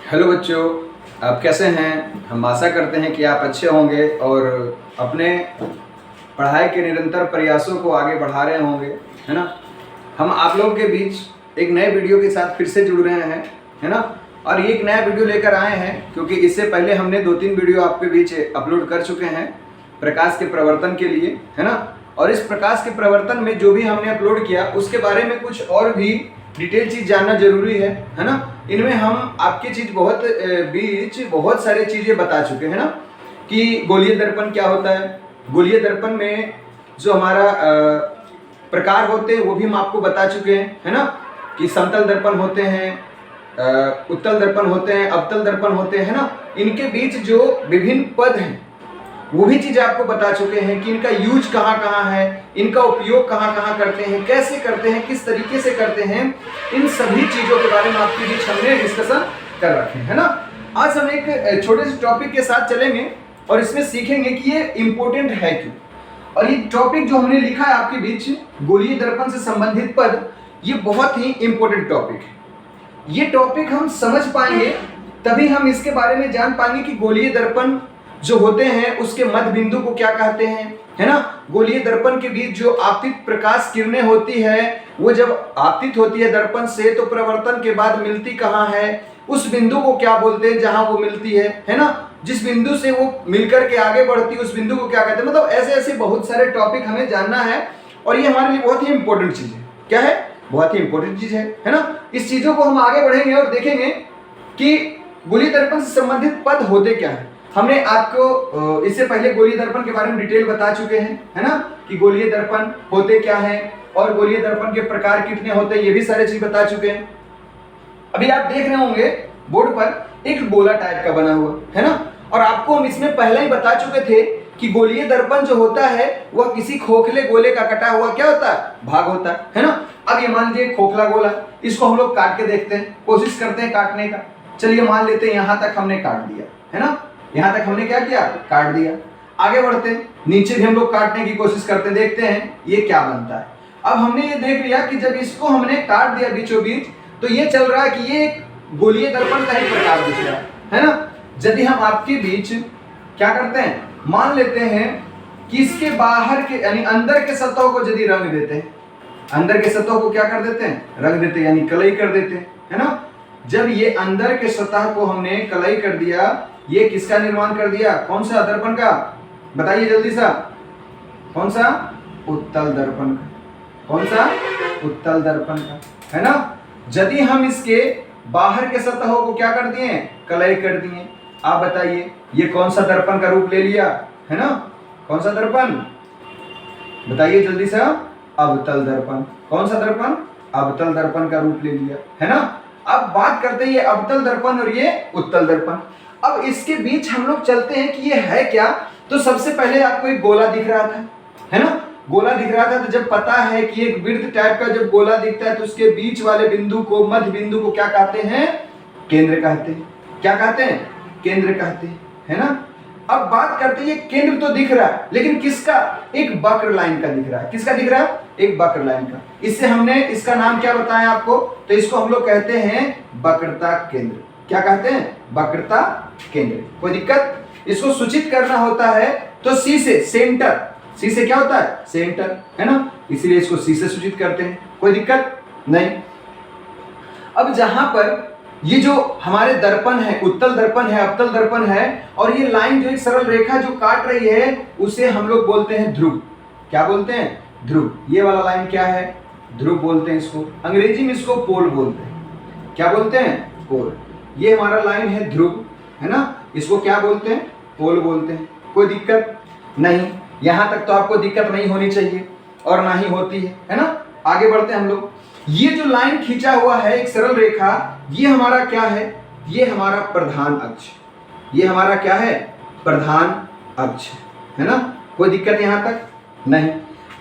Hello बच्चों, आप कैसे हैं। हम आशा करते हैं कि आप अच्छे होंगे और अपने पढ़ाई के निरंतर प्रयासों को आगे बढ़ा रहे होंगे, है ना। हम आप लोगों के बीच एक नए वीडियो के साथ फिर से जुड़ रहे हैं, है ना। और ये एक नया वीडियो लेकर आए हैं क्योंकि इससे पहले हमने 2-3 वीडियो आपके बीच अपलोड कर चुके हैं प्रकाश के प्रवर्तन के लिए, है ना। और इस प्रकाश के प्रवर्तन में जो भी हमने अपलोड किया उसके बारे में कुछ और भी डिटेल चीज़ जानना जरूरी है ना। इनमें हम आपके बीच बहुत सारे चीज़ें बता चुके हैं ना, कि गोलीय दर्पण क्या होता है। गोलीय दर्पण में जो हमारा प्रकार होते हैं वो भी हम आपको बता चुके हैं, है ना। कि समतल दर्पण होते हैं, उत्तल दर्पण होते हैं, अवतल दर्पण होते हैं, है ना। इनके बीच जो विभिन्न पद हैं वो भी चीज़ आपको बता चुके हैं कि इनका यूज कहाँ कहाँ है, इनका उपयोग कहाँ कहाँ करते हैं, कैसे करते हैं, किस तरीके से करते हैं। इन सभी चीज़ों के बारे में आपके बीच हमने डिस्कशन कर रखे हैं, है ना। आज हम एक छोटे से टॉपिक के साथ चलेंगे और इसमें सीखेंगे कि ये इम्पोर्टेंट है क्यों। और ये टॉपिक जो हमने लिखा है आपके बीच, गोलीय दर्पण से संबंधित पद, ये बहुत ही इम्पोर्टेंट टॉपिक है। ये टॉपिक हम समझ पाएंगे तभी हम इसके बारे में जान पाएंगे कि गोलीय दर्पण जो होते हैं उसके मध्य बिंदु को क्या कहते हैं, है ना। गोलीय दर्पण के बीच जो आपतित प्रकाश किरणें होती है वो जब आपतित होती है दर्पण से तो प्रवर्तन के बाद मिलती कहाँ है, उस बिंदु को क्या बोलते हैं जहां वो मिलती है ना। जिस बिंदु से वो मिलकर के आगे बढ़ती है उस बिंदु को क्या कहते हैं। मतलब ऐसे ऐसे बहुत सारे टॉपिक हमें जानना है और ये हमारे लिए बहुत ही इंपॉर्टेंट चीज है। क्या है? बहुत ही इंपॉर्टेंट चीज है ना। इस चीजों को हम आगे बढ़ेंगे और देखेंगे कि गोलीय दर्पण से संबंधित पद होते क्या है। हमने आपको इससे पहले गोलीय दर्पण के बारे में डिटेल बता चुके हैं, है ना, कि गोलीय दर्पण होते क्या है और गोलीय दर्पण के प्रकार कितने होते हैं, ये भी सारे चीज बता चुके हैं। अभी आप देख रहे होंगे बोर्ड पर एक गोला टाइप का बना हुआ है ना, और आपको हम इसमें पहले ही बता चुके थे कि गोलीय दर्पण जो होता है वह किसी खोखले गोले का कटा हुआ क्या होता है, भाग होता है ना। अब ये मान लीजिए खोखला गोला, इसको हम लोग काट के देखते हैं, कोशिश करते हैं काटने का। चलिए मान लेते हैं यहां तक हमने काट दिया, है ना। यहां तक हमने क्या किया, काट दिया। आगे बढ़ते हैं, नीचे भी हम लोग काटने की कोशिश करते हैं, देखते हैं ये क्या बनता है। अब हमने ये देख लिया कि जब इसको हमने काट दिया बीचों बीच तो ये चल रहा है कि ये एक गोलीय दर्पण का ही प्रकार दिख रहा है ना। यदि हम आपके बीच क्या करते हैं, मान लेते हैं कि इसके बाहर के यानी अंदर के सतह को यदि रंग देते हैं, अंदर के सतह को क्या कर देते हैं, रंग देते हैं, यानी कलई कर देते हैं, है ना। जब ये अंदर के सतह को हमने कलई कर दिया, ये किसका निर्माण कर दिया, कौन सा दर्पण का, बताइए जल्दी सा, कौन सा, उत्तल दर्पण का। कौन सा, उत्तल दर्पण का, है ना। यदि हम इसके बाहर के सतहों को क्या कर दिए, कलई कर दिए, आप बताइए ये कौन सा दर्पण का रूप ले लिया, है ना। कौन सा दर्पण, बताइए जल्दी सा, अवतल दर्पण। कौन सा दर्पण, अवतल दर्पण का रूप ले लिया, है ना। अब बात करते हैं ये अवतल दर्पण और ये उत्तल दर्पण। अब इसके बीच हम लोग चलते हैं कि ये है क्या। तो सबसे पहले आपको एक गोला दिख रहा था, है ना, गोला दिख रहा था। तो जब पता है कि एक वृत्त टाइप का जब गोला दिखता है तो उसके बीच वाले बिंदु को, मध्य बिंदु को क्या कहते हैं, केंद्र कहते हैं। क्या कहते हैं, केंद्र कहते हैं, है ना। अब बात करते हैं, ये केंद्र तो दिख रहा है लेकिन किसका, एक वक्र लाइन का दिख रहा है। किसका दिख रहा है, एक वक्र लाइन का। इससे हमने इसका नाम क्या बताया आपको, तो इसको हम लोग कहते हैं वक्रता केंद्र। क्या कहते हैं, वक्रता केंद्र। कोई दिक्कत, इसको सूचित करना होता है तो सी से, सेंटर, सी से क्या होता है, सेंटर, है ना, इसीलिए इसको सी से सूचित करते हैं। कोई दिक्कत नहीं। अब जहां पर ये जो हमारे दर्पण है, उत्तल दर्पण है, अवतल दर्पण है, और ये लाइन जो एक सरल रेखा जो काट रही है उसे हम लोग बोलते हैं ध्रुव। क्या बोलते हैं, ध्रुव। ये वाला लाइन क्या है, ध्रुव बोलते हैं इसको। अंग्रेजी में इसको पोल बोलते हैं। क्या बोलते हैं, पोल। ये हमारा लाइन है ध्रुव, है ना, इसको क्या बोलते हैं, पोल बोलते हैं। कोई दिक्कत नहीं, यहां तक तो आपको दिक्कत नहीं होनी चाहिए और ना ही होती है ना। आगे बढ़ते हैं हम लोग। ये जो लाइन खींचा हुआ है एक सरल रेखा, ये हमारा क्या है, ये हमारा प्रधान अक्ष। ये हमारा क्या है, प्रधान अक्ष, है ना। कोई दिक्कत यहां तक नहीं।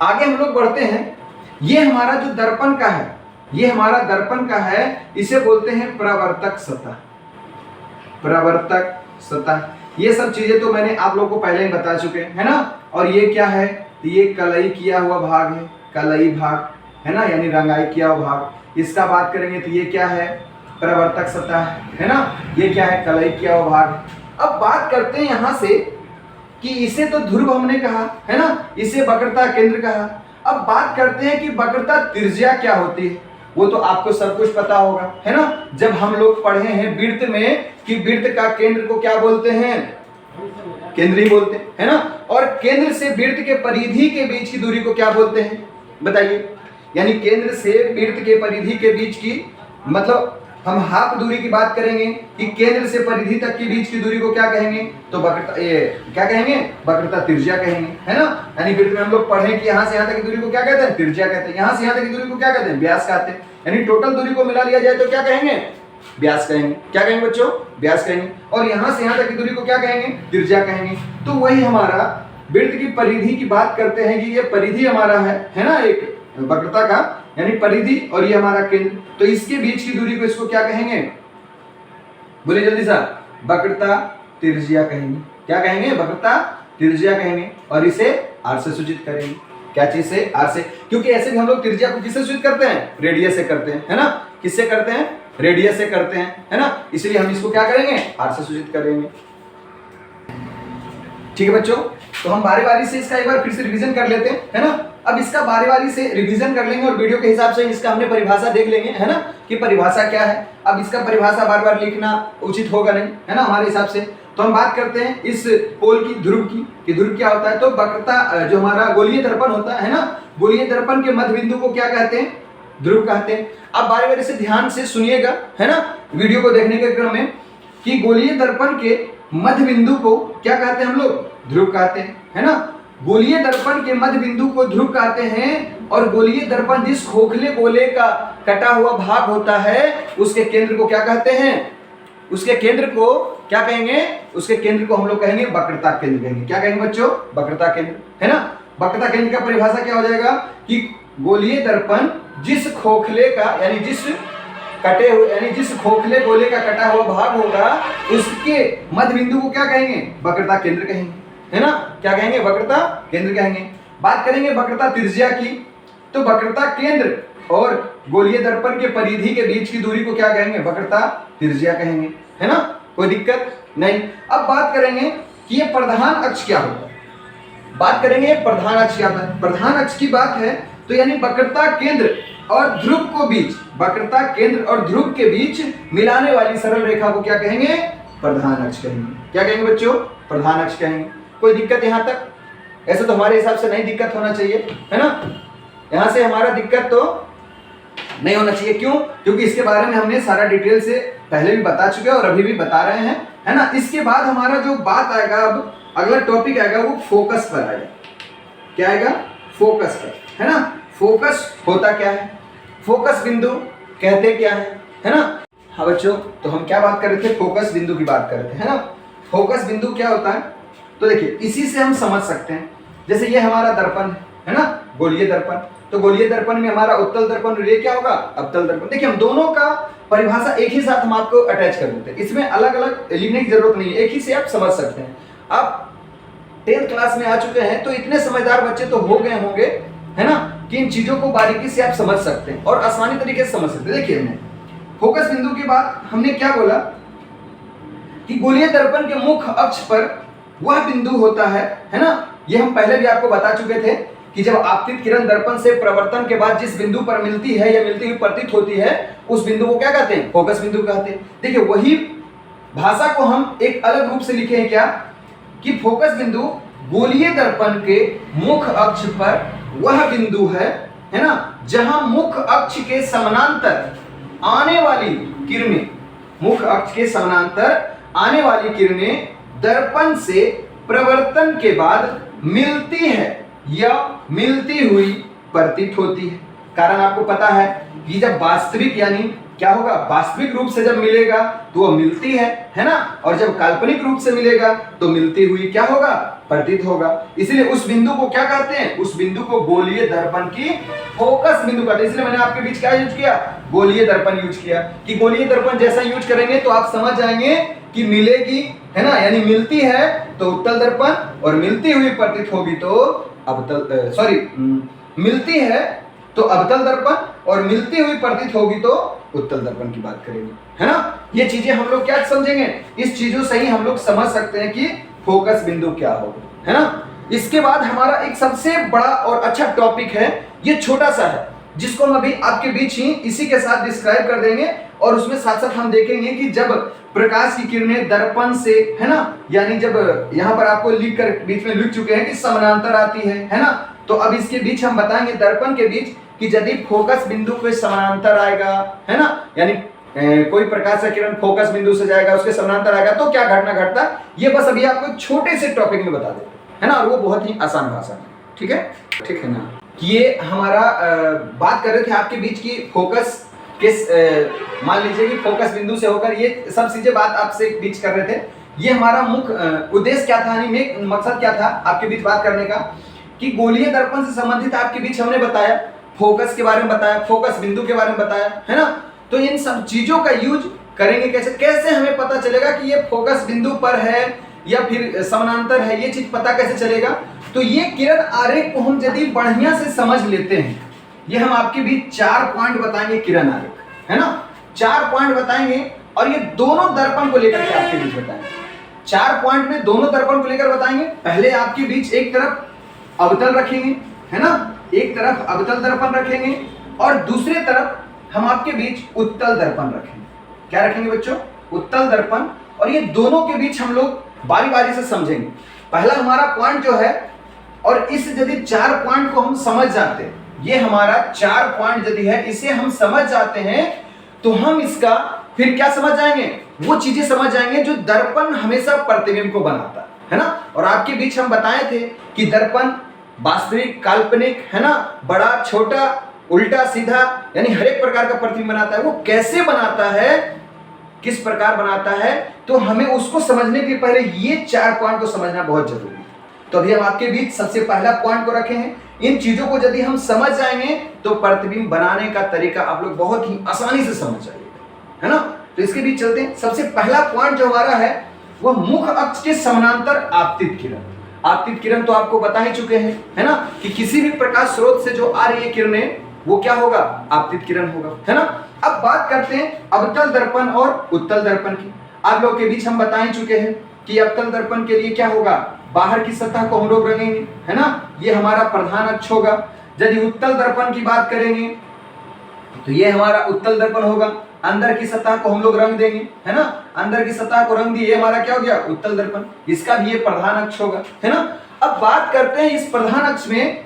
आगे हम लोग बढ़ते हैं। ये हमारा जो दर्पण का है, ये हमारा दर्पण का है, इसे बोलते हैं प्रवर्तक सतह। प्रवर्तक सतह, ये सब चीजें तो मैंने आप लोगों को पहले ही बता चुके हैं, है ना। और ये क्या है, तो ये कलई किया हुआ भाग है, कलई भाग, है ना, यानी रंगाई किया हुआ भाग। इसका बात करेंगे तो ये क्या है, प्रवर्तक सतह, है ना। ये क्या है, कलई किया हुआ भाग। अब बात करते हैं यहां से कि इसे तो ध्रुव हमने कहा, है ना, इसे वक्रता केंद्र कहा। अब बात करते हैं कि वक्रता त्रिज्या क्या होती है। वो तो आपको सब कुछ पता होगा, है ना। जब हम लोग पढ़े हैं वृत्त में कि वृत्त का केंद्र को क्या बोलते हैं, केंद्र ही बोलते हैं, है ना। और केंद्र से वृत्त के परिधि के बीच की दूरी को क्या बोलते हैं, बताइए। यानी केंद्र से वृत्त के परिधि के बीच की, मतलब हम हाफ दूरी की बात करेंगे कि केंद्र से परिधि तक के बीच की दूरी को क्या कहेंगे, तो वक्रता, ये क्या कहेंगे, वक्रता त्रिज्या कहेंगे, है ना। यानी वृत्त में हम लोग पढ़े कि यहाँ से यहाँ तक की दूरी को क्या कहते हैं, त्रिज्या कहते हैं। यहाँ से यहाँ तक की दूरी को क्या कहते हैं, व्यास कहते हैं। यानी टोटल दूरी को मिला लिया जाए तो क्या कहेंगे, व्यास कहेंगे। क्या कहेंगे बच्चों, व्यास कहेंगे। और यहाँ से यहाँ तक की दूरी को क्या कहेंगे, त्रिज्या कहेंगे। तो वही हमारा वृत्त की परिधि की बात करते हैं कि ये परिधि हमारा है ना, एक वक्रता का, यानी परिधि, और ये हमारा केंद्र। तो इसके बीच की दूरी को इसको क्या कहेंगे, बोलिए जल्दी सा, वक्रता त्रिज्या कहेंगे। क्या कहेंगे, वक्रता त्रिज्या कहेंगे। और इसे आर से सूचित करेंगे। क्या चीज से, आर से, क्योंकि ऐसे भी हम लोग त्रिज्या को किससे सूचित करते हैं, रेडियस से करते हैं, है ना। किससे करते हैं, रेडियस से करते हैं, है ना। इसलिए हम इसको क्या करेंगे, आर से सूचित करेंगे। ठीक है बच्चों, तो हम बारी बारी से इसका एक बार फिर से रिवीजन कर लेते हैं, है ना। अब इसका बारी बारी से रिवीजन कर लेंगे और वीडियो के हिसाब से इसका हमने परिभाषा देख लेंगे, है ना, कि परिभाषा क्या है। अब इसका परिभाषा बार बार लिखना उचित होगा नहीं, है ना, हमारे हिसाब से। तो हम बात करते हैं इस पोल की, ध्रुव की, कि ध्रुव क्या होता है। तो वक्रता, जो हमारा गोलीय दर्पण होता है ना, गोलीय दर्पण के मध्य बिंदु को क्या कहते हैं, ध्रुव कहते हैं। अब बारी बारी से ध्यान से सुनिएगा, है ना, वीडियो को देखने के क्रम में, कि गोलीय दर्पण के मध्य बिंदु को क्या कहते हैं हम लोग, ध्रुव कहते हैं, है ना। गोलीय दर्पण के मध्य बिंदु को ध्रुव कहते हैं। और गोलीय दर्पण जिस खोखले गोले का कटा हुआ भाग होता है उसके केंद्र को क्या कहते हैं, उसके केंद्र को क्या कहेंगे, उसके केंद्र को हम लोग कहेंगे वक्रता केंद्र कहेंगे। क्या कहेंगे बच्चों, वक्रता केंद्र, है ना। वक्रता केंद्र का परिभाषा क्या हो जाएगा कि गोलीय दर्पण जिस खोखले का, यानी जिस कटे हुए, यानी जिस खोखले गोले का कटा हुआ भाग होगा उसके मध्य बिंदु को क्या कहेंगे, वक्रता केंद्र कहेंगे, है ना। क्या कहेंगे, वक्रता केंद्र कहेंगे। बात करेंगे वक्रता त्रिज्या की, तो वक्रता केंद्र और गोलीय दर्पण के परिधि के बीच की दूरी को क्या कहेंगे, वक्रता त्रिज्या कहेंगे, है ना। कोई दिक्कत नहीं। अब बात करेंगे कि ये प्रधान अक्ष क्या होता है। बात करेंगे प्रधान अक्ष क्या होता है। प्रधान अक्ष की बात है तो यानी वक्रता केंद्र और ध्रुव को बीच, वक्रता केंद्र और ध्रुव के बीच मिलाने वाली सरल रेखा को क्या कहेंगे, प्रधान अक्ष कहेंगे। क्या कहेंगे बच्चों, प्रधान अक्ष कहेंगे। कोई दिक्कत यहां तक, ऐसे तो हमारे हिसाब से नहीं दिक्कत होना चाहिए, है ना। यहां से हमारा दिक्कत तो नहीं होना चाहिए। क्यों, क्योंकि इसके बारे में हमने सारा डिटेल से पहले भी बता चुके हैं और अभी भी बता रहे हैं, है ना। इसके बाद हमारा जो बात आएगा, अब अगला टॉपिक आएगा वो फोकस पर आएगा। क्या आएगा, फोकस पर, है ना। फोकस होता क्या है, फोकस बिंदु कहते क्या है ना। हाँ बच्चों, तो हम क्या बात कर रहे थे, फोकस बिंदु की बात कर रहे थे, है ना। फोकस बिंदु क्या होता है, तो देखिए इसी से हम समझ सकते हैं। जैसे ये हमारा दर्पण है ना, गोलीय दर्पण। तो गोलीय दर्पण में हमारा उत्तल दर्पण और ये क्या होगा, अवतल दर्पण। देखिए हम दोनों का परिभाषा एक ही साथ हम आपको अटैच कर देते हैं, इसमें अलग अलग लिखने की जरूरत नहीं है, एक ही से आप समझ सकते हैं। आप 10th क्लास में आ चुके हैं तो इतने समझदार बच्चे तो हो गए होंगे, है ना, कि इन चीजों को बारीकी से आप समझ सकते हैं और आसानी तरीके से समझ सकते हैं। देखिए हमने फोकस बिंदु की बात हमने क्या बोला कि गोलीय दर्पण के मुख्य अक्ष पर वह बिंदु होता है ना। ये हम पहले भी आपको बता चुके थे कि जब आपतित किरण दर्पण से प्रवर्तन के बाद जिस बिंदु पर मिलती है या मिलती हुई प्रतीत होती है उस बिंदु को क्या कहते हैं, फोकस बिंदु कहते हैं। देखिए वही भाषा को हम एक अलग रूप से लिखे हैं क्या, कि फोकस बिंदु गोलीय दर्पण के मुख्य अक्ष पर वह बिंदु है ना, जहां मुख्य अक्ष के समानांतर आने वाली किरणें, मुख्य अक्ष के समानांतर आने वाली किरणें दर्पण से प्रवर्तन के बाद मिलती है या मिलती हुई प्रतीत होती है। कारण आपको पता है कि जब वास्तविक यानी क्या होगा, वास्तविक रूप से जब मिलेगा तो वो मिलती है ना, और जब काल्पनिक रूप से मिलेगा तो मिलती हुई क्या होगा, प्रतीत होगा। इसलिए उस बिंदु को क्या कहते हैं, उस बिंदु को गोलीय दर्पण की फोकस बिंदु कहते हैं। इसलिए मैंने आपके बीच क्या यूज किया, गोलीय दर्पण यूज किया, कि गोलीय दर्पण जैसा यूज करेंगे तो आप समझ जाएंगे कि मिलेगी, है ना, यानी मिलती है तो उत्तल दर्पण और मिलती हुई प्रतीत होगी तो अवतल, मिलती है तो अवतल दर्पण और मिलती हुई प्रतीत होगी तो उत्तल दर्पण की बात करेंगे, है ना। ये चीजें हम लोग क्या समझेंगे, इस चीजों से ही हम लोग समझ सकते हैं कि फोकस बिंदु क्या होगा, है ना। इसके बाद हमारा एक सबसे बड़ा और अच्छा टॉपिक है, ये छोटा सा है जिसको हम अभी आपके बीच ही इसी के साथ डिस्क्राइब कर देंगे, और उसमें साथ साथ हम देखेंगे कि जब प्रकाश की किरणें दर्पण से, है ना, यानी जब यहाँ पर आपको लिख कर बीच में लिख चुके हैं कि समानांतर आती है ना, तो अब इसके बीच हम बताएंगे दर्पण के बीच कि यदि फोकस बिंदु के समानांतर आएगा, है ना, यानी कोई प्रकाश का किरण फोकस बिंदु से जाएगा, उसके समानांतर आएगा तो क्या घटना घटता है, ये बस अभी आपको छोटे से टॉपिक में बता देते हैं, है ना, और वो बहुत ही आसान भाषा में, ठीक है ना। ये हमारा बात कर रहे थे आपके बीच की फोकस किस, मान लीजिए कि फोकस बिंदु से होकर ये सब चीजें बात आपसे बीच कर रहे थे। ये हमारा मुख्य उद्देश्य क्या था, यानी मकसद क्या था आपके बीच बात करने का, कि गोलीय दर्पण से संबंधित आपके बीच हमने बताया, फोकस के बारे में बताया, फोकस बिंदु के बारे में बताया, है ना। तो इन सब चीजों का यूज करेंगे कैसे हमें पता चलेगा कि ये फोकस बिंदु पर है या फिर समानांतर है, ये चीज पता कैसे चलेगा। तो ये किरण आरेख को हम यदि बढ़िया से समझ लेते हैं, ये हम आपके बीच 4 पॉइंट बताएंगे किरण आरेख, है ना, 4 पॉइंट बताएंगे, और ये दोनों दर्पण को लेकर के आपके बीच बताएंगे। 4 पॉइंट में दोनों दर्पण को लेकर बताएंगे। पहले आपके बीच एक तरफ अवतल रखेंगे, है ना, एक तरफ अवतल दर्पण रखेंगे, और दूसरे तरफ हम आपके बीच उत्तल दर्पण रखेंगे। क्या रखेंगे बच्चों, उत्तल दर्पण, और ये दोनों के बीच हम लोग बारी बारी से समझेंगे। पहला हमारा पॉइंट जो है, और इस यदि 4 पॉइंट को हम समझ जाते हैं, ये हमारा 4 पॉइंट यदि है, इसे हम समझ जाते हैं, तो हम इसका फिर क्या समझ जाएंगे, वो चीजें समझ जाएंगे जो दर्पण हमेशा प्रतिबिंब को बनाता है ना। और आपके बीच हम बताए थे कि दर्पण वास्तविक, काल्पनिक, है ना, बड़ा, छोटा, उल्टा, सीधा, यानी हर एक प्रकार का प्रतिबिंब बनाता है। वो कैसे बनाता है, किस प्रकार बनाता है, तो हमें उसको समझने के पहले ये 4 पॉइंट को समझना बहुत जरूरी है। तो अभी हम आपके बीच सबसे पहला पॉइंट को रखे हैं। इन चीजों को यदि हम समझ जाएंगे तो प्रतिबिंब बनाने का तरीका आप लोग बहुत ही आसानी से समझ जाएंगे, है ना। तो इसके बीच चलते हैं। सबसे पहला पॉइंट जो हमारा है वह मुख अक्ष के समानांतर आपतित किरण। आपतित किरण तो आपको बता ही चुके हैं, है ना, कि किसी भी प्रकाश स्रोत से जो आ रही है किरणें, वो क्या होगा, आपतित किरण होगा, है ना। अब बात करते हैं अवतल दर्पण और उत्तल दर्पण की। आप लोग के बीच हम बता ही चुके हैं कि अवतल दर्पण के लिए क्या होगा, बाहर की सतह को हम लोग रंगेंगे, है ना, ये हमारा प्रधान अक्ष होगा। यदि उत्तल दर्पण की बात करेंगे तो ये हमारा उत्तल दर्पण होगा, अंदर की सतह को हम लोग रंग देंगे, है ना, अंदर की सतह को रंग दिए, ये हमारा क्या हो गया, उत्तल दर्पण, इसका भी ये प्रधान अक्ष होगा, है ना। अब बात करते हैं इस प्रधान अक्ष में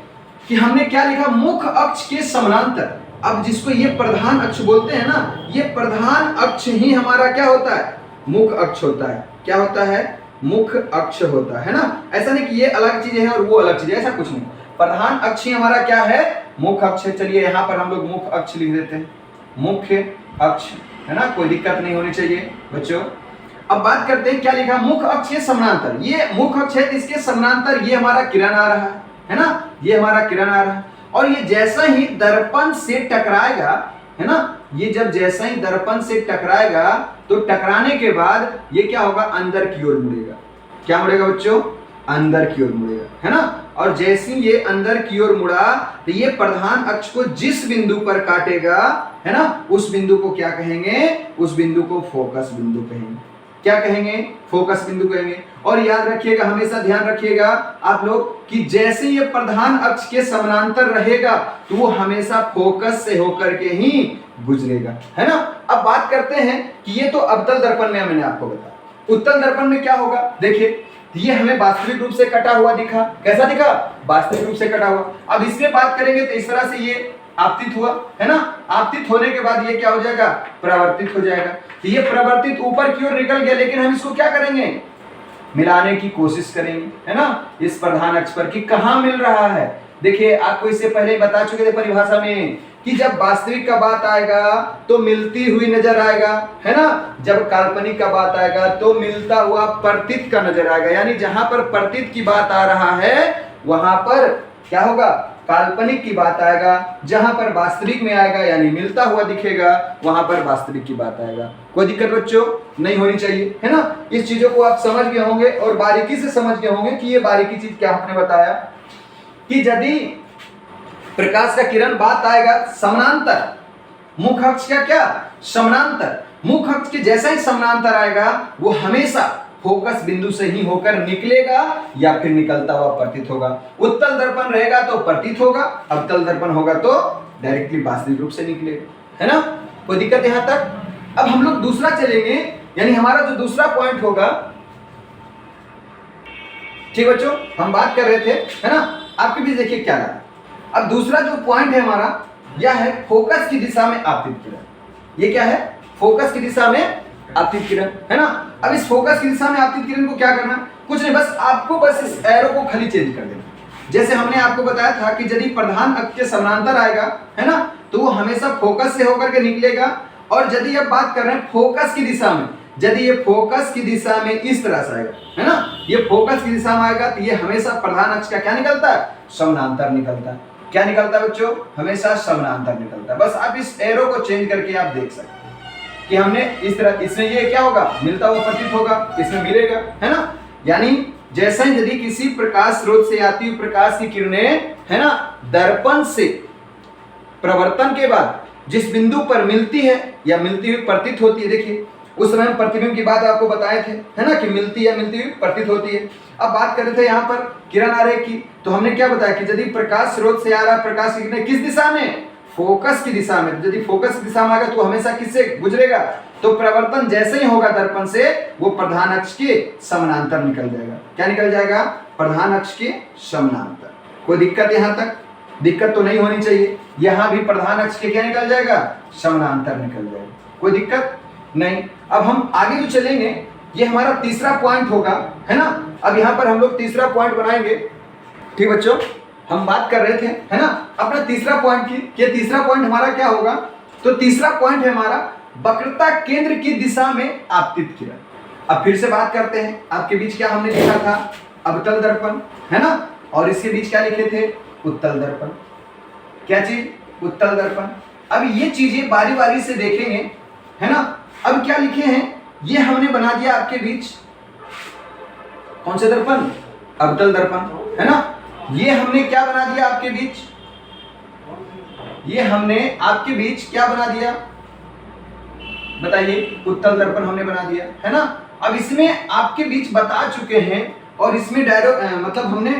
कि हमने क्या लिखा, मुख अक्ष के समानांतर। अब जिसको ये प्रधान अक्ष बोलते हैं ना, ये प्रधान अक्ष ही हमारा क्या होता है, मुख अक्ष होता है। क्या होता है, मुख अक्ष होता है ना। ऐसा नहीं कि ये अलग चीज है और वो अलग चीज है, ऐसा कुछ नहीं। प्रधान अक्ष ही हमारा क्या है, मुख अक्ष है। चलिए यहाँ पर हम लोग मुख अक्ष लिख देते हैं, मुख्य अक्ष, है ना, कोई दिक्कत नहीं होनी चाहिए बच्चों। अब बात करते हैं क्या लिखा, मुख अक्ष के समानांतर। ये मुख अक्ष है, इसके समानांतर ये हमारा किरण आ रहा है ना, ये हमारा किरण आ रहा है। और ये जैसा ही दर्पण से टकराएगा, है ना, ये जब जैसा ही दर्पण से टकराएगा तो टकराने के बाद ये क्या होगा, अंदर की ओर मुड़ेगा। क्या मुड़ेगा बच्चों, अंदर की ओर मुड़ेगा, है ना। और जैसे ही ये अंदर की ओर मुड़ा तो ये प्रधान अक्ष को जिस बिंदु पर काटेगा, है ना, उस बिंदु को क्या कहेंगे, उस बिंदु को फोकस बिंदु कहेंगे। क्या कहेंगे, फोकस बिंदु कहेंगे। और याद रखिएगा, हमेशा ध्यान रखिएगा आप लोग कि जैसे ये प्रधान अक्ष के समानांतर रहेगा तो वो हमेशा फोकस से होकर के ही गुजरेगा, है ना। अब बात करते हैं कि ये तो अवतल दर्पण में मैंने आपको बताया। उत्तल दर्पण में क्या होगा, देखिए ये हमें वास्तविक रूप से कटा हुआ दिखा। कैसा दिखा, वास्तविक रूप से कटा हुआ। अब इसमें बात करेंगे तो इस तरह से ये आपतित हुआ, है ना। आपतित होने के बाद ये क्या हो जाएगा, परावर्तित हो जाएगा। तो ये परावर्तित ऊपर की ओर निकल गया, लेकिन हम इसको क्या करेंगे, मिलाने की कोशिश करेंगे, है ना, इस प्रधान अक्ष पर कि कहाँ मिल रहा है। देखिए आपको इससे पहले बता चुके थे परिभाषा में कि जब वास्तविक का बात आएगा तो मिलती हुई नजर आएगा, है ना, जब काल्पनिक का बात आएगा तो मिलता हुआ प्रतीत का नजर आएगा। यानी जहां पर प्रतीत की बात आ रहा है वहां पर क्या होगा, काल्पनिक की बात आएगा। जहां पर वास्तविक में आएगा यानी मिलता हुआ दिखेगा, वहां पर वास्तविक की बात आएगा। कोई दिक्कत बच्चों नहीं होनी चाहिए, है ना। इस चीजों को आप समझ गए होंगे और बारीकी से समझ गए होंगे कि ये बारीकी चीज क्या आपने बताया कि यदि प्रकाश का किरण बात आएगा समानांतर, मुख अक्ष का क्या, समानांतर। मुख अक्ष के जैसा ही समानांतर आएगा वो हमेशा फोकस बिंदु से ही होकर निकलेगा या फिर निकलता हुआ प्रतीत होगा। उत्तल दर्पण रहेगा तो प्रतीत होगा, अवतल दर्पण होगा तो डायरेक्टली वास्तविक रूप से निकलेगा, है ना। कोई दिक्कत यहां तक। अब हम लोग दूसरा चलेंगे, यानी हमारा जो दूसरा पॉइंट होगा, ठीक बच्चों, हम बात कर रहे थे, है ना। आपके भी देखिए क्या रहा। अब दूसरा जो पॉइंट है हमारा यह है फोकस की दिशा में आपतित किरण। ये क्या है, फोकस की दिशा में आपतित किरण, है ना। अब इस फोकस की दिशा में आपतित किरण को क्या करना, कुछ नहीं, बस आपको बस इस एरो को खाली चेंज कर देना। जैसे हमने आपको बताया था कि यदि प्रधान अक्ष के समानांतर आएगा, है ना, तो वो हमेशा फोकस से होकर के निकलेगा। और यदि अब बात कर रहे हैं फोकस की दिशा में, यदि ये फोकस की दिशा में इस तरह से आएगा, है ना, ये फोकस की दिशा में आएगा तो ये हमेशा प्रधान अक्ष का क्या निकलता है, समानांतर निकलता है। क्या निकलता है बच्चों, हमेशा समानांतर निकलता है। बस आप इस एरो को चेंज करके आप देख सकते हैं कि हमने इस तरह, इसमें ये क्या होगा, मिलता हुआ प्रतीत होगा, इसमें मिलेगा, है ना। यानी जैसे यदि किसी प्रकाश स्रोत से आती हुई प्रकाश की किरणें, है ना, दर्पण से प्रवर्तन के बाद जिस बिंदु पर मिलती है या मिलती हुई प्रतीत होती है, देखिए उस समय हम प्रतिबिंब की बात आपको बताए थे, है ना, कि मिलती या मिलती हुई प्रतीत होती है। अब बात कर रहे थे यहाँ पर किरण आरेख की, तो हमने क्या बताया कि यदि प्रकाश स्रोत से आ रहा प्रकाश की किरणें किस दिशा में, फोकस की दिशा में, यदि फोकस की दिशा में आएगा तो हमेशा किससे गुजरेगा, तो प्रवर्तन जैसे ही होगा दर्पण से वो प्रधान अक्ष के समानांतर निकल जाएगा। क्या निकल जाएगा, प्रधान अक्ष के समानांतर। कोई दिक्कत यहां तक, दिक्कत तो नहीं होनी चाहिए। यहां भी प्रधान अक्ष के क्या निकल जाएगा, समानांतर निकल जाएगा, कोई दिक्कत नहीं। अब हम आगे जो चलेंगे ये हमारा तीसरा पॉइंट होगा, है ना। अब यहाँ पर हम लोग तीसरा पॉइंट बनाएंगे, ठीक बच्चों। हम बात कर रहे थे, है ना, अपना तीसरा पॉइंट की। ये तीसरा पॉइंट हमारा क्या होगा, तो तीसरा पॉइंट है हमारा वक्रता केंद्र की दिशा में आपतित किरण। अब फिर से बात करते हैं, आपके बीच क्या हमने लिखा था, अवतल दर्पण, है ना, और इसके बीच क्या लिखे थे, उत्तल दर्पण। क्या चीज, उत्तल दर्पण। अब ये चीजें बारी बारी से देखेंगे, है ना। अब क्या लिखे हैं, ये हमने बना दिया आपके बीच कौन से दर्पण, अवतल दर्पण, है ना। ये हमने क्या बना दिया आपके बीच, ये हमने आपके बीच क्या बना दिया बताइए, उत्तल दर्पण हमने बना दिया, है ना। अब इसमें आपके बीच बता चुके हैं और इसमें मतलब हमने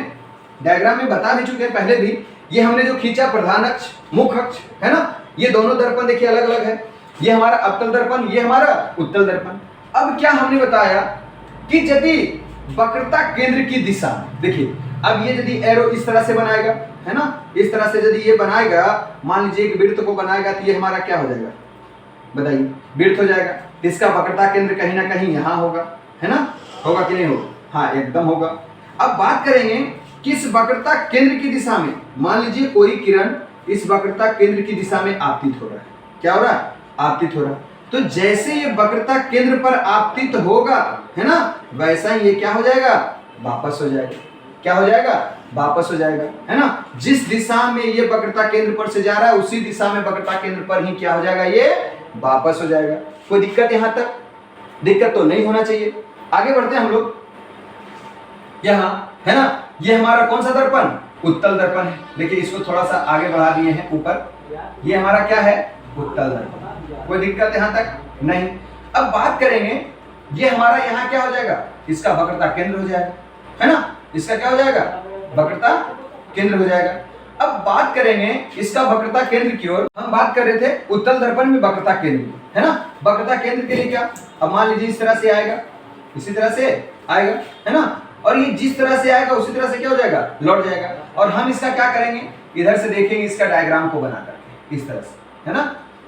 डायग्राम में बता भी चुके हैं पहले भी। ये हमने जो खींचा प्रधान अक्ष, मुख अक्ष, है ना, ये दोनों दर्पण देखिए अलग अलग है। ये हमारा अवतल दर्पण, ये हमारा उत्तल दर्पण। अब क्या हमने बताया कि यदि वक्रता केंद्र की दिशा, देखिए अब ये यदि एरो इस तरह से बनाएगा, है ना, इस तरह से यदि ये बनाएगा, मान लीजिए एक वृत्त को बनाएगा तो ये हमारा क्या हो जाएगा बताइए, वृत्त हो जाएगा। इसका वक्रता केंद्र कहीं ना कहीं यहाँ होगा, है ना, होगा कि नहीं होगा, हाँ एकदम होगा। अब बात करेंगे कि इस वक्रता केंद्र की दिशा में मान लीजिए कोई किरण इस वक्रता केंद्र की दिशा में आपतित हो रहा है। क्या हो रहा है, आपतित हो रहा है। तो जैसे ये वक्रता केंद्र पर आपतित होगा, है ना, वैसा ही ये क्या हो जाएगा, वापस हो जाएगा। क्या हो जाएगा, वापस हो जाएगा, है ना। जिस दिशा में ये वक्रता केंद्र पर से जा रहा है उसी दिशा में वक्रता केंद्र पर ही क्या हो जाएगा, ये वापस हो जाएगा। कोई दिक्कत यहां तक, दिक्कत तो नहीं होना चाहिए। आगे बढ़ते हैं हम लोग, यहाँ है ना, ये हमारा कौन सा दर्पण, उत्तल दर्पण है। देखिए इसको थोड़ा सा आगे बढ़ा दिए हैं ऊपर, ये हमारा क्या है, उत्तल दर्पण। कोई दिक्कत यहां तक नहीं। अब बात करेंगे, ये हमारा यहाँ क्या हो जाएगा, इसका वक्रता केंद्र हो जाएगा, है ना, इसका क्या हो जाएगा, वक्रता केंद्र हो जाएगा। अब बात करेंगे इसका वक्रता केंद्र की ओर। हम बात कर रहे थे उत्तल दर्पण में वक्रता केंद्र, है ना। वक्रता केंद्र के लिए क्या, अब मान लीजिए इस तरह से आएगा, इसी तरह से आएगा, है ना, और ये जिस तरह से आएगा उसी तरह से क्या हो जाएगा, लौट जाएगा। और हम इसका क्या करेंगे, इधर से देखेंगे इसका डायग्राम को बना करके इस तरह से, है ना,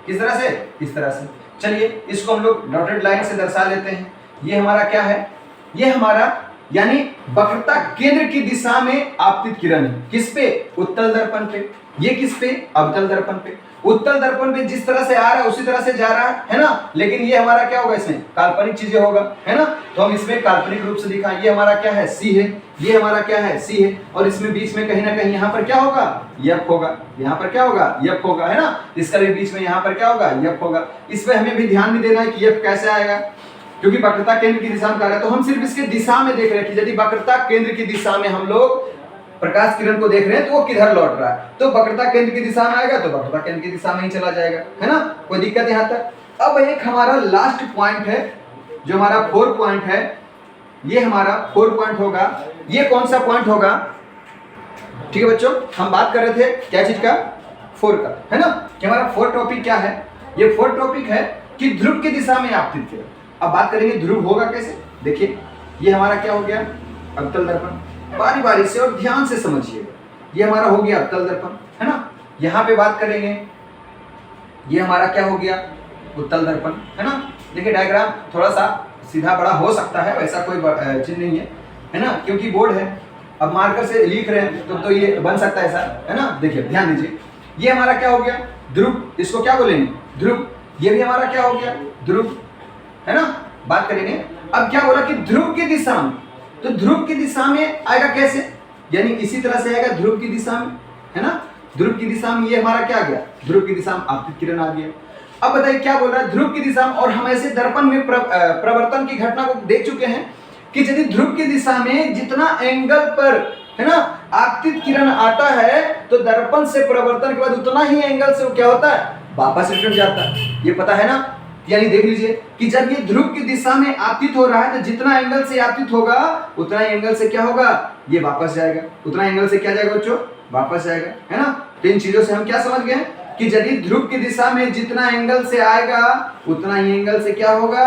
किस तरह से, इस तरह से। चलिए इसको हम लोग डॉटेड लाइन से दर्शा लेते हैं। ये हमारा क्या है, ये हमारा यानी वक्रता केंद्र की दिशा में आपतित किरण है। किस पे, उत्तल दर्पण पे। ये किस पे, अवतल दर्पण पे। उत्तल दर्पण पे जिस तरह से आ रहा है उसी तरह से जा रहा है ना, लेकिन ये हमारा क्या होगा, इसमें काल्पनिक चीजें होगा, है ना। तो हम इसमें काल्पनिक रूप से दिखाएं, ये हमारा क्या है, सी है, ये हमारा क्या है, सी है, और इसमें बीच में कहीं ना कहीं यहाँ पर क्या होगा, यफ होगा, यहाँ पर क्या होगा, यफ होगा, है ना। इसका भी बीच में यहाँ पर क्या होगा, यफ होगा। इस पर हमें भी ध्यान भी देना है कि यफ कैसे आएगा, क्योंकि वक्रता केंद्र की दिशा में कर रहा है। तो हम सिर्फ इसके दिशा में देख रहे हैं कि यदि वक्रता केंद्र की दिशा में हम लोग प्रकाश किरण को देख रहे हैं तो वो किधर लौट रहा है, तो वक्रता केंद्र की दिशा में आएगा तो वक्रता केंद्र की दिशा में ही चला जाएगा, है ना। कोई दिक्कत यहाँ तक। अब एक हमारा लास्ट पॉइंट है जो हमारा 4 पॉइंट है, ये हमारा 4 पॉइंट होगा। ये कौन सा पॉइंट होगा, ठीक है बच्चों, हम बात कर रहे थे क्या चीज का, 4 का, है ना, कि हमारा 4 टॉपिक क्या है। ये 4 टॉपिक है कि ध्रुव की दिशा में आपतित किरण। अब बात करेंगे ध्रुव होगा कैसे। देखिए ये हमारा क्या हो गया, अवतल दर्पण। बारी बारी से और ध्यान से समझिएगा, ये हमारा हो गया अवतल दर्पण, है ना। यहाँ पे बात करेंगे, ये हमारा क्या हो गया, उत्तल दर्पण, है ना। देखिए डायग्राम थोड़ा सा सीधा बड़ा हो सकता है, वैसा कोई चीज नहीं है ना, क्योंकि बोर्ड है। अब मार्कर से लिख रहे हैं तो ये बन सकता है ऐसा, है ना। देखिए ध्यान दीजिए, ये हमारा क्या हो गया, ध्रुव, इसको क्या बोलेंगे, ध्रुव। ये भी हमारा क्या हो गया, ध्रुव, है ना। बात करेंगे, अब क्या बोला कि ध्रुव की दिशा में, तो ध्रुव की दिशा में आएगा कैसे, यानी इसी तरह से आएगा ध्रुव की दिशा में, है ना। ध्रुव की दिशा में ये हमारा क्या आ गया, ध्रुव की दिशा में आपतित किरण आ गया। अब बताइए क्या बोल रहा है, ध्रुव की दिशा में। और हम ऐसे दर्पण में प्रवर्तन की घटना को देख चुके हैं कि यदि ध्रुव की दिशा में जितना एंगल पर, है ना, आपतित किरण आता है तो दर्पण से प्रवर्तन के बाद उतना ही एंगल से वो क्या होता है, वापस रिटर्न जाता है। ये पता है ना। यानी देख लीजिए कि जब ये ध्रुव की दिशा में आपतित हो रहा है तो जितना एंगल से आपतित होगा उतना एंगल से क्या होगा, ये वापस जाएगा, उतना एंगल से क्या जाएगा बच्चों, वापस जाएगा, है ना। तो इन चीजों से हम क्या समझ गए कि यदि ध्रुव की दिशा में जितना एंगल से आएगा उतना ही एंगल से क्या होगा,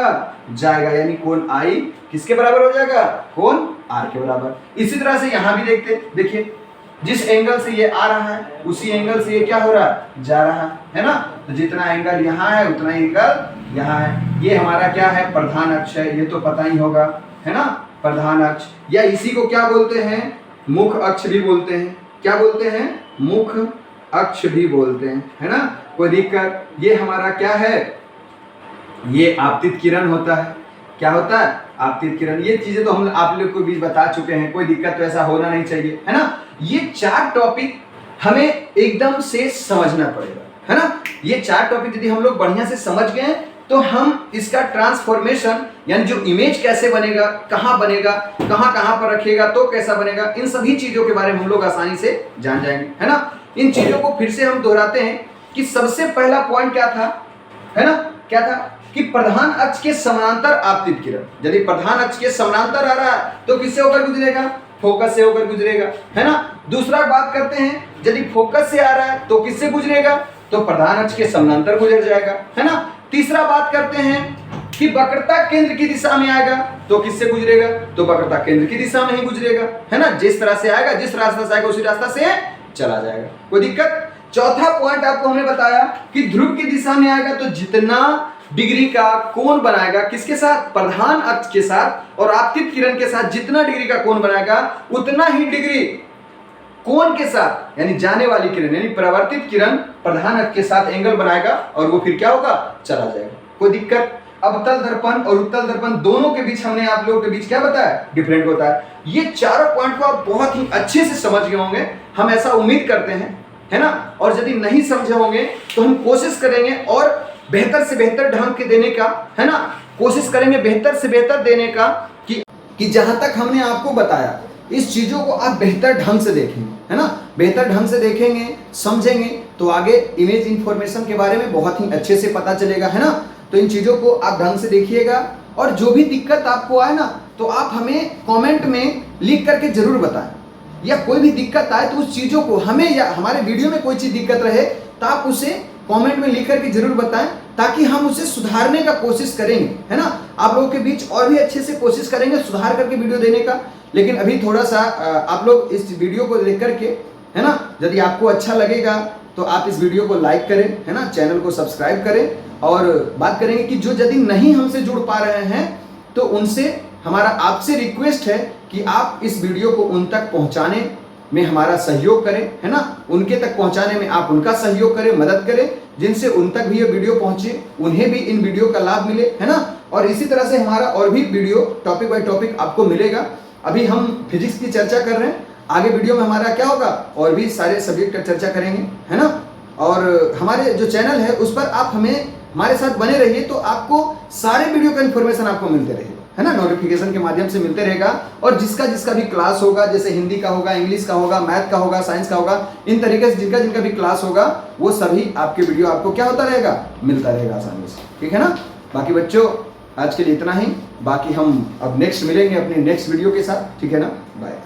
जाएगा, यानी कोण आई किसके बराबर हो जाएगा, कोण आर के बराबर। इसी तरह से यहाँ भी देखिए जिस एंगल से ये आ रहा है उसी एंगल से ये क्या हो रहा है, जा रहा है ना। तो जितना एंगल यहाँ है उतना एंगल यहाँ है। ये हमारा क्या है, प्रधान अक्ष है, ये तो पता ही होगा, है ना, प्रधान अक्ष, या इसी को क्या बोलते हैं, मुख अक्ष भी बोलते हैं। क्या बोलते हैं, मुख अक्ष भी बोलते हैं, है ना। कोई दिक्कत, ये हमारा क्या है, ये आपतित किरण होता है। क्या होता है, आपतित किरण। ये चीजें तो हम आप लोग को भी बता चुके हैं, कोई दिक्कत तो ऐसा होना नहीं चाहिए, है ना। ये 4 टॉपिक हमें एकदम से समझना पड़ेगा, है ना। ये 4 टॉपिक यदि हम लोग बढ़िया से समझ गए तो हम इसका ट्रांसफॉर्मेशन, यानी जो इमेज कैसे बनेगा, कहाँ बनेगा, कहाँ पर रखेगा तो कैसा बनेगा, इन सभी चीजों के बारे में हम लोग आसानी से जान जाएंगे, है ना। इन चीजों को फिर से हम दोहराते हैं कि सबसे पहला पॉइंट क्या था, है ना, क्या था कि प्रधान अक्ष के समानांतर आपतित किरण। यदि प्रधान अक्ष के समानांतर आ रहा है तो किससे होकर गुजरेगा, फोकस से होकर गुजरेगा, है ना। दूसरा बात करते हैं, यदि फोकस से आ रहा है तो किससे गुजरेगा, तो प्रधान अक्ष के समानांतर गुजर जाएगा, है ना। तीसरा बात करते हैं कि वक्रता केंद्र की दिशा में आएगा तो किससे गुजरेगा, तो वक्रता केंद्र की दिशा में ही गुजरेगा, है ना। जिस तरह से आएगा, जिस रास्ता से आएगा उसी रास्ता से चला जाएगा, कोई दिक्कत। चौथा पॉइंट आपको हमने बताया कि ध्रुव की दिशा में आएगा तो जितना डिग्री का कोण बनाएगा, किसके साथ, प्रधान अक्ष के साथ, और आपतित किरण के साथ जितना डिग्री का कोण बनाएगा उतना ही डिग्री कोण के साथ, यानी जाने वाली किरण, यानी परावर्तित किरण प्रधान अक्ष के साथ एंगल बनाएगा और वो फिर क्या होगा, चला जाएगा, कोई दिक्कत। अवतल दर्पण और उत्तल दर्पण दोनों के बीच हमने आप लोगों के बीच क्या बताया, डिफरेंट होता है। ये चारों पॉइंट को आप बहुत ही अच्छे से समझ गए होंगे, हम ऐसा उम्मीद करते हैं, है ना। और यदि नहीं समझे होंगे तो हम कोशिश करेंगे और बेहतर से बेहतर ढंग के देने का, है ना, कोशिश करेंगे बेहतर से बेहतर देने का कि जहां तक हमने आपको बताया इस चीजों को आप बेहतर ढंग से देखेंगे, है ना। बेहतर ढंग से देखेंगे, समझेंगे तो आगे इमेज इंफॉर्मेशन के बारे में बहुत ही अच्छे से पता चलेगा, है ना। तो इन चीजों को आप ढंग से देखिएगा और जो भी दिक्कत आपको आए ना तो आप हमें कमेंट में लिख करके जरूर बताएं, या कोई भी दिक्कत आए तो उस चीजों को हमें या हमारे वीडियो में कोई चीज दिक्कत रहे तो आप उसे कमेंट में लिख करके जरूर बताएं ताकि हम उसे सुधारने का कोशिश करेंगे, है ना। आप लोगों के बीच और भी अच्छे से कोशिश करेंगे सुधार करके वीडियो देने का। लेकिन अभी थोड़ा सा आप लोग इस वीडियो को देख करके, है ना, यदि आपको अच्छा लगेगा तो आप इस वीडियो को लाइक करें, है ना, चैनल को सब्सक्राइब करें। और बात करेंगे कि जो यदि नहीं हमसे जुड़ पा रहे हैं तो उनसे हमारा आपसे रिक्वेस्ट है कि आप इस वीडियो को उन तक पहुंचाने में हमारा सहयोग करें, है ना। उनके तक पहुंचाने में आप उनका सहयोग करें, मदद करें, जिनसे उन तक भी ये वीडियो पहुंचे, उन्हें भी इन वीडियो का लाभ मिले, है ना। और इसी तरह से हमारा और भी वीडियो टॉपिक बाय टॉपिक आपको मिलेगा। अभी हम फिजिक्स की चर्चा कर रहे हैं, आगे वीडियो में हमारा क्या होगा, और भी सारे सब्जेक्ट का चर्चा करेंगे, है ना। और हमारे जो चैनल है उस पर आप हमारे साथ बने रहिए तो आपको सारे वीडियो का इन्फॉर्मेशन आपको मिलते रहेगा, है ना, नोटिफिकेशन के माध्यम से मिलते रहेगा। और जिसका जिसका भी क्लास होगा, जैसे हिंदी का होगा, इंग्लिश का होगा, मैथ का होगा, साइंस का होगा, इन तरीके से जिनका जिनका भी क्लास होगा वो सभी आपके वीडियो आपको क्या होता रहेगा, मिलता रहेगा आसानी से, ठीक है ना। बाकी बच्चों आज के लिए इतना ही, बाकी हम अब नेक्स्ट मिलेंगे अपनी नेक्स्ट वीडियो के साथ, ठीक है ना, बाय।